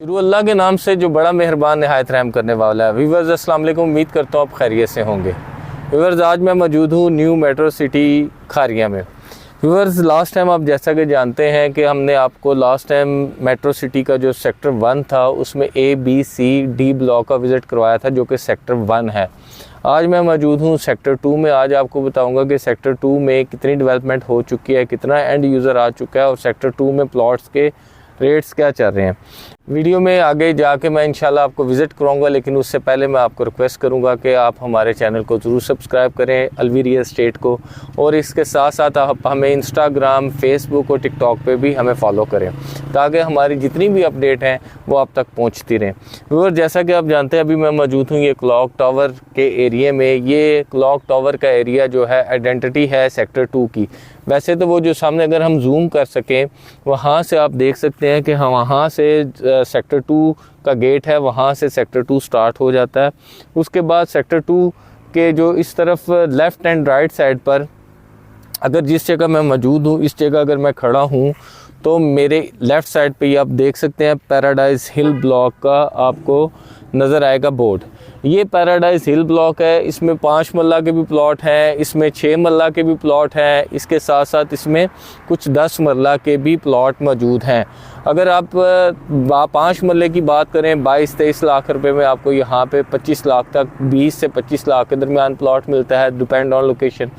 शुरू अल्लाह के नाम से जो बड़ा मेहरबान नहायत रहम करने वाला है। व्यूअर्स अस्सलाम वालेकुम, उम्मीद करता हूँ आप खैरियत से होंगे। व्यूअर्स आज मैं मौजूद हूँ न्यू मेट्रो सिटी खारिया में। व्यूअर्स लास्ट टाइम आप जैसा कि जानते हैं कि हमने आपको लास्ट टाइम मेट्रो सिटी का जो सेक्टर 1 था उसमें A, B, C, D block का विज़िट करवाया था जो कि सेक्टर 1 है। आज मैं मौजूद हूँ सेक्टर 2 में। आज आपको बताऊंगा कि सेक्टर 2 में कितनी डेवलपमेंट हो चुकी है, कितना एंड यूज़र आ चुका है और सेक्टर 2 में प्लॉट्स के रेट्स क्या चल रहे हैं। वीडियो में आगे जाके मैं इंशाल्लाह आपको विज़िट कराऊंगा, लेकिन उससे पहले मैं आपको रिक्वेस्ट करूंगा कि आप हमारे चैनल को ज़रूर सब्सक्राइब करें, अलवी रियल एस्टेट को, और इसके साथ साथ आप हमें इंस्टाग्राम, फेसबुक और टिकटॉक पे भी हमें फॉलो करें ताकि हमारी जितनी भी अपडेट हैं वो आप तक पहुँचती रहें। व्यूअर जैसा कि आप जानते हैं अभी मैं मौजूद हूँ ये क्लॉक टावर के एरिए में। ये क्लॉक टावर का एरिया जो है आइडेंटिटी है सेक्टर 2 की। वैसे तो वो जो सामने अगर हम जूम कर सकें वहाँ से आप देख सकते हैं कि हम वहाँ से सेक्टर 2 का गेट है, वहाँ से सेक्टर 2 स्टार्ट हो जाता है। उसके बाद सेक्टर 2 के जो इस तरफ लेफ़्ट एंड राइट साइड पर अगर जिस जगह मैं मौजूद हूँ इस जगह अगर मैं खड़ा हूँ तो मेरे लेफ़्ट साइड पे ही आप देख सकते हैं पैराडाइज हिल ब्लॉक का आपको नज़र आएगा बोर्ड। ये पैराडाइज हिल ब्लॉक है, इसमें 5 मरला के भी प्लॉट हैं, इसमें 6 मरला के भी प्लॉट हैं, इसके साथ साथ इसमें कुछ 10 मरला के भी प्लॉट मौजूद हैं। अगर आप 5 मरले की बात करें 22-23 लाख रुपए में आपको यहाँ पे 25 लाख तक 20 से 25 लाख के दरमियान प्लॉट मिलता है, डिपेंड ऑन लोकेशन।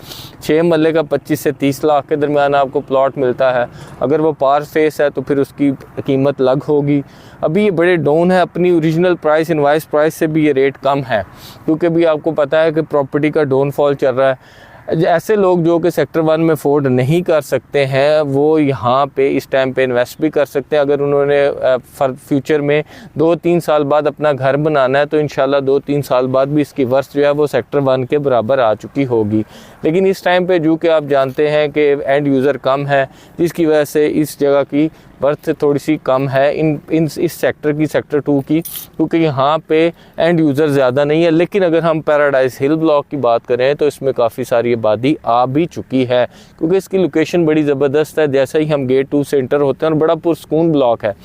6 मरले का 25 से 30 लाख के दरमियान आपको प्लॉट मिलता है। अगर वो पार फेस है तो फिर उसकी कीमत अलग होगी। अभी ये बड़े डाउन है, अपनी ओरिजिनल प्राइस इनवाइस प्राइस से भी ये रेट कम है, क्योंकि अभी आपको पता है कि प्रॉपर्टी का डाउनफॉल चल रहा है। ऐसे लोग जो कि सेक्टर 1 में अफोर्ड नहीं कर सकते हैं वो यहाँ पे इस टाइम पे इन्वेस्ट भी कर सकते हैं। अगर उन्होंने फ्यूचर में 2-3 साल बाद अपना घर बनाना है तो इंशाल्लाह 2-3 साल बाद भी इसकी वर्थ जो है वो सेक्टर 1 के बराबर आ चुकी होगी। लेकिन इस टाइम पे जो कि आप जानते हैं कि एंड यूज़र कम है, जिसकी वजह से इस जगह की वर्थ थोड़ी सी कम है इस सेक्टर की, सेक्टर 2 की, क्योंकि यहाँ पे एंड यूज़र ज़्यादा नहीं है। लेकिन अगर हम पैराडाइज हिल ब्लॉक की बात करें तो इसमें काफ़ी सारी आबादी आ भी चुकी है, क्योंकि इसकी लोकेशन बड़ी ज़बरदस्त है। जैसे ही हम गेट 2 से एंटर होते हैं और बड़ा पुरसकून ब्लॉक है।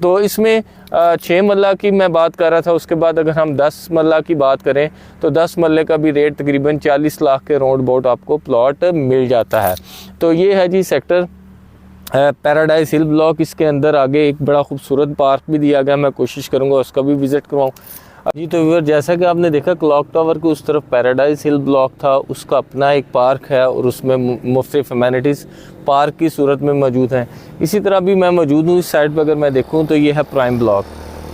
तो इसमें 6 मरला की मैं बात कर रहा था। उसके बाद अगर हम 10 मरला की बात करें तो 10 मरले का भी रेट तकरीबन 40 लाख के राउंड अबाउट आपको प्लॉट मिल जाता है। तो ये है जी सेक्टर पैराडाइज हिल ब्लॉक। इसके अंदर आगे एक बड़ा खूबसूरत पार्क भी दिया गया, मैं कोशिश करूंगा उसका भी विज़िट करवाऊँ जी। तो व्यूअर जैसा कि आपने देखा क्लॉक टावर के उस तरफ पैराडाइज हिल ब्लॉक था, उसका अपना एक पार्क है और उसमें मुख्तलिफ अमेनिटीज़ पार्क की सूरत में मौजूद हैं। इसी तरह भी मैं मौजूद हूँ इस साइड पर। अगर मैं देखूँ तो ये है प्राइम ब्लॉक।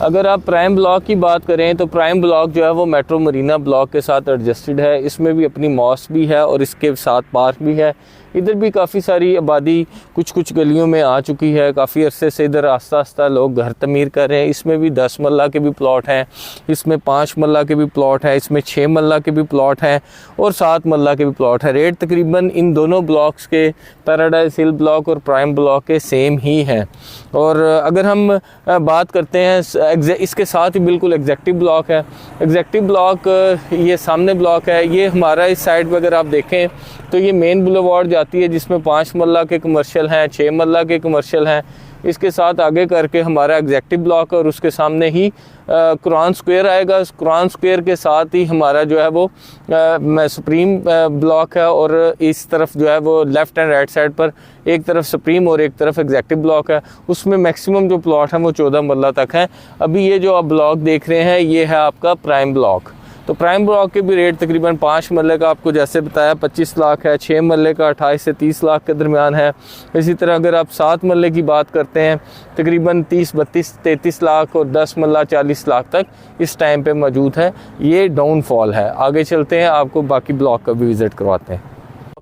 अगर आप प्राइम ब्लॉक की बात करें तो प्राइम ब्लॉक जो है वो मेट्रो मरीना ब्लॉक के साथ एडजस्टेड है। इसमें भी अपनी मॉस्क भी है और इसके साथ पार्क भी है। इधर भी काफ़ी सारी आबादी कुछ गलियों में आ चुकी है। काफ़ी अरसे से इधर आस्ता आस्ता लोग घर तमीर कर रहे हैं। इसमें भी 10 मरला के भी प्लॉट हैं, इसमें 5 मरला के भी प्लॉट हैं, इसमें 6 मरला के भी प्लॉट हैं और 7 मरला के भी प्लॉट है। रेट तकरीबन इन दोनों ब्लॉक्स के, पैराडाइज हिल ब्लॉक और प्राइम ब्लॉक के सेम ही हैं। और अगर हम बात करते हैं इसके साथ ही बिल्कुल एग्जेक्टिव ब्लॉक है। एग्जेक्टिव ब्लॉक ये सामने ब्लॉक है। ये हमारा इस साइड पर अगर आप देखें तो ये मेन बुलेवार्ड जाती है जिसमें 5 मरला के कमर्शियल हैं, 6 मरला के कमर्शियल हैं। इसके साथ आगे करके हमारा एग्जेक्टिव ब्लॉक और उसके सामने ही कुरान स्क्वायर आएगा। कुरान स्क्वायर के साथ ही हमारा जो है वो सुप्रीम ब्लॉक है और इस तरफ जो है वो लेफ़्ट एंड राइट साइड पर एक तरफ सुप्रीम और एक तरफ एग्जेक्टिव ब्लॉक है। उसमें मैक्सिमम जो प्लॉट हैं वो 14 मरला तक हैं। अभी ये जो आप ब्लॉक देख रहे हैं ये है आपका प्राइम ब्लॉक। तो प्राइम ब्लॉक के भी रेट तकरीबन 5 मरले का आपको जैसे बताया 25 लाख है, 6 मरले का 28 से 30 लाख के दरमियान है। इसी तरह अगर आप 7 मरले की बात करते हैं तकरीबन 30, 32, 33 लाख और 10 मरला 40 लाख तक इस टाइम पे मौजूद है। ये डाउनफॉल है। आगे चलते हैं, आपको बाकी ब्लॉक का भी विज़िट करवाते हैं।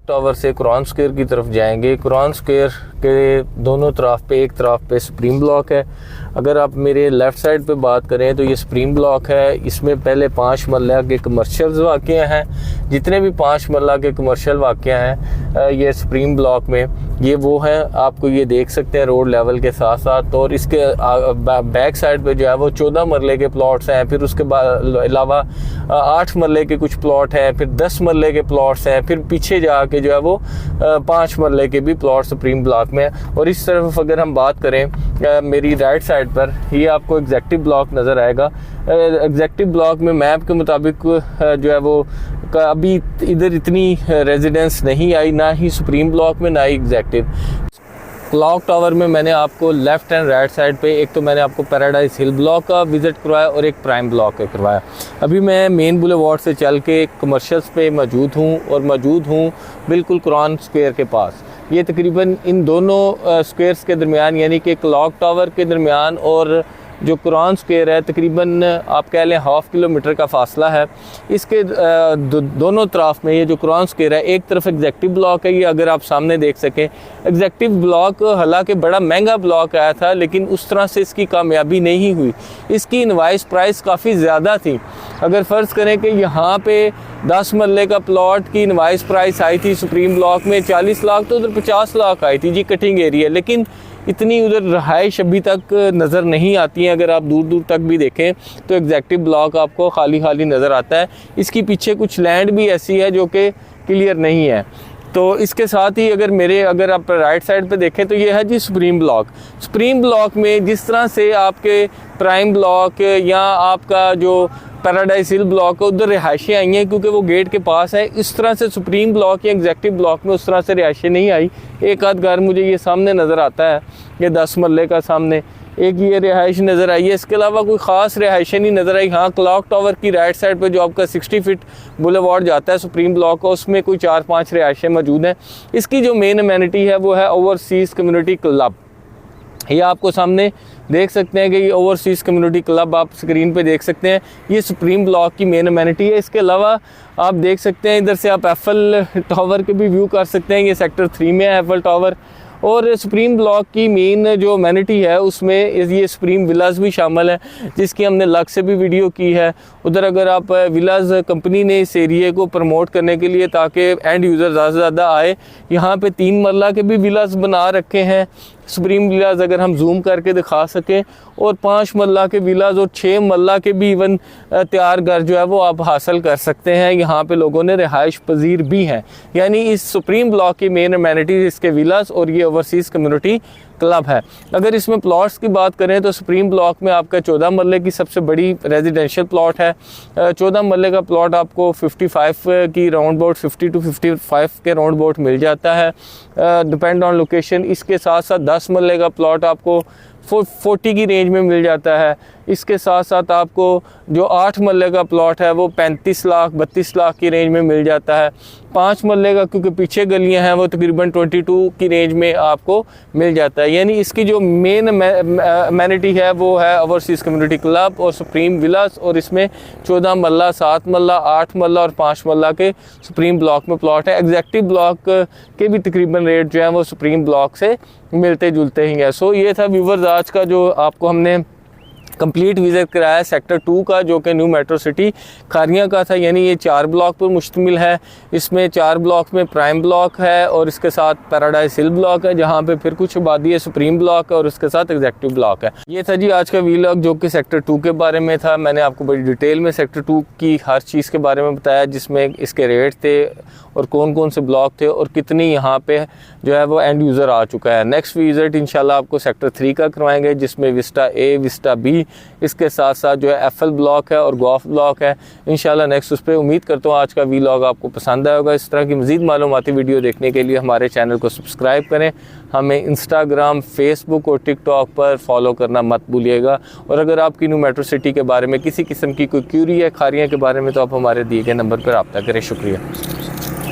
टावर से कुरान स्क्वायर की तरफ जाएंगे। कुरान स्क्वायर के दोनों तरफ पे, एक तरफ पे सुप्रीम ब्लॉक है। अगर आप मेरे लेफ़्ट साइड पे बात करें तो ये सुप्रीम ब्लॉक है। इसमें पहले 5 मरला के कमर्शियल वाक़या हैं। जितने भी 5 मरला के कमर्शियल वाक़या हैं ये सुप्रीम ब्लॉक में ये वो हैं। आपको ये देख सकते हैं रोड लेवल के साथ साथ। और इसके बैक साइड पे जो है वो 14 मरले के प्लॉट्स हैं। फिर उसके बाद अलावा 8 मरले के कुछ प्लॉट हैं, फिर 10 मरले के प्लॉट्स हैं, फिर पीछे जाके जो है वो 5 मरले के भी प्लॉट सुप्रीम ब्लॉक ब्लॉक में है। और इस तरफ अगर हम बात करें मेरी राइट साइड पर, ये आपको एग्जेक्टिव ब्लॉक नज़र आएगा। एग्जेक्टिव ब्लॉक में मैप के मुताबिक जो है वो अभी इधर इतनी रेजिडेंस नहीं आई, ना ही सुप्रीम ब्लॉक में ना ही एग्जेक्टिव। क्लॉक टावर में मैंने आपको लेफ़्ट एंड राइट साइड पे एक तो मैंने आपको पैराडाइज हिल ब्लॉक का विज़िट करवाया और एक प्राइम ब्लॉक का करवाया। अभी मैं मेन बुलेवार्ड से चल के कमर्शियल्स पे मौजूद हूँ बिल्कुल कुरान स्क्वायर के पास। ये तकरीबन इन दोनों स्क्वायर्स के दरमियान, यानी कि क्लॉक टावर के दरमियान और जो कुरान स्क्वायर है, तकरीबन आप कह लें 1/2 किलोमीटर का फासला है। इसके दोनों तरफ में ये जो कुरान स्क्वायर है, एक तरफ एग्जेक्टिव ब्लॉक है, ये अगर आप सामने देख सकें। एग्जेक्टिव ब्लॉक हालांकि बड़ा महंगा ब्लॉक आया था, लेकिन उस तरह से इसकी कामयाबी नहीं हुई। इसकी इनवाइस प्राइस काफ़ी ज़्यादा थी। अगर फ़र्ज़ करें कि यहाँ पे 10 मरले का प्लॉट की इनवाइस प्राइस आई थी सुप्रीम ब्लॉक में 40 लाख, तो उधर 50 लाख आई थी जी कटिंग एरिया, लेकिन इतनी उधर रहाइश अभी तक नज़र नहीं आती है। अगर आप दूर दूर तक भी देखें तो एग्जेक्टिव ब्लॉक आपको खाली खाली नज़र आता है। इसकी पीछे कुछ लैंड भी ऐसी है जो कि क्लियर नहीं है। तो इसके साथ ही अगर आप राइट साइड पे देखें तो ये है जी सुप्रीम ब्लॉक। सुप्रीम ब्लॉक में जिस तरह से आपके प्राइम ब्लॉक या आपका जो पैराडाइज हिल ब्लॉक है उधर रिहायशें आई हैं क्योंकि वो गेट के पास है, इस तरह से सुप्रीम ब्लॉक या एग्जेक्टिव ब्लॉक में उस तरह से रिहायशें नहीं आई। एक आध घर मुझे ये सामने नज़र आता है, ये 10 मरले का सामने एक ये रिहाइश नज़र आई है। इसके अलावा कोई ख़ास रिहाइशें नहीं नज़र आई। हाँ, क्लॉक टावर की राइट साइड पे जो आपका 60 फीट बुलेवार्ड जाता है सुप्रीम ब्लॉक का, उसमें कोई 4-5 रिहाइशें मौजूद हैं। इसकी जो मेन अमेनिटी है वो है ओवरसीज़ कम्युनिटी क्लब। ये आपको सामने देख सकते हैं कि ये ओवरसीज़ कम्युनिटी क्लब आप स्क्रीन पे देख सकते हैं। ये सुप्रीम ब्लॉक की मेन अमेनिटी है। इसके अलावा आप देख सकते हैं इधर से आप एफएल टावर के भी व्यू कर सकते हैं। ये सेक्टर 3 में है एफएल टावर। और सुप्रीम ब्लॉक की मेन जो अमेनिटी है उसमें ये सुप्रीम विलास भी शामिल है, जिसकी हमने अलग से भी वीडियो की है। उधर अगर आप विलास कंपनी ने इस एरिए को प्रमोट करने के लिए ताकि एंड यूज़र ज़्यादा से ज़्यादा आए, यहाँ पे 3 मरला के भी विलास बना रखे हैं सुप्रीम विलास, अगर हम जूम करके दिखा सकें, और 5 मरला के विलास और 6 मरला के भी इवन तैयार घर जो है वो आप हासिल कर सकते हैं। यहाँ पे लोगों ने रिहाइश पजीर भी हैं। यानी इस सुप्रीम ब्लॉक की मेन अमेनिटीज इसके विलास और ये ओवरसीज़ कम्युनिटी क्लब है। अगर इसमें प्लॉट्स की बात करें तो सुप्रीम ब्लॉक में आपका 14 मरले की सबसे बड़ी रेजिडेंशियल प्लॉट है। 14 मरले का प्लॉट आपको 55 की राउंड बोट 50 to 55 के राउंड बोट मिल जाता है, डिपेंड ऑन लोकेशन। इसके साथ साथ 10 मरले का प्लॉट आपको 40 की रेंज में मिल जाता है। इसके साथ साथ आपको जो 8 मरले का प्लॉट है वो 35 लाख 32 लाख की रेंज में मिल जाता है। 5 मरले का क्योंकि पीछे गलियां हैं वो तकरीबन 22 की रेंज में आपको मिल जाता है। यानी इसकी जो मेन अमेनिटी है वो है ओवरसीज़ कम्युनिटी क्लब और सुप्रीम विलास, और इसमें 14 मरला 7 मरला 8 मरला और 5 मरला के सुप्रीम ब्लॉक में प्लॉट है। एग्जेक्टिव ब्लॉक के भी तकरीबन रेट जो है वो सुप्रीम ब्लॉक से मिलते जुलते ही हैं। सो ये था व्यूवर्स आज का जो आपको हमने कंप्लीट विजिट कराया सेक्टर 2 का, जो कि न्यू मेट्रो सिटी खारियां का था। यानी ये 4 ब्लॉक पर मुश्तमिल है। इसमें 4 ब्लॉक में प्राइम ब्लॉक है और इसके साथ पैराडाइज हिल ब्लॉक है, जहां पे फिर कुछ आबादी है, सुप्रीम ब्लॉक है और उसके साथ एग्जेक्टिव ब्लॉक है। ये था जी आज का वीलॉग जो कि सेक्टर 2 के बारे में था। मैंने आपको बड़ी डिटेल में सेक्टर 2 की हर चीज़ के बारे में बताया, जिसमें इसके रेट थे और कौन कौन से ब्लॉक थे और कितनी यहाँ पे जो है वो एंड यूज़र आ चुका है। नेक्स्ट विजिट इंशाल्लाह आपको सेक्टर 3 का करवाएंगे, जिसमें विस्टा ए, विस्टा बी, इसके साथ साथ जो है एफएल ब्लॉक है और गॉफ ब्लॉक है। इंशाल्लाह नेक्स्ट उस पर उम्मीद करता हूँ आज का वीलॉग आपको पसंद आया होगा। इस तरह की मज़ीद मालूमाती वीडियो देखने के लिए हमारे चैनल को सब्सक्राइब करें। हमें इंस्टाग्राम, फेसबुक और टिकटॉक पर फॉलो करना मत भूलिएगा। और अगर आपकी न्यू मेट्रो सिटी के बारे में किसी किस्म की कोई क्यूरी है, खारियाँ के बारे में, तो आप हमारे दिए गए नंबर पर रब्ता करें। शुक्रिया।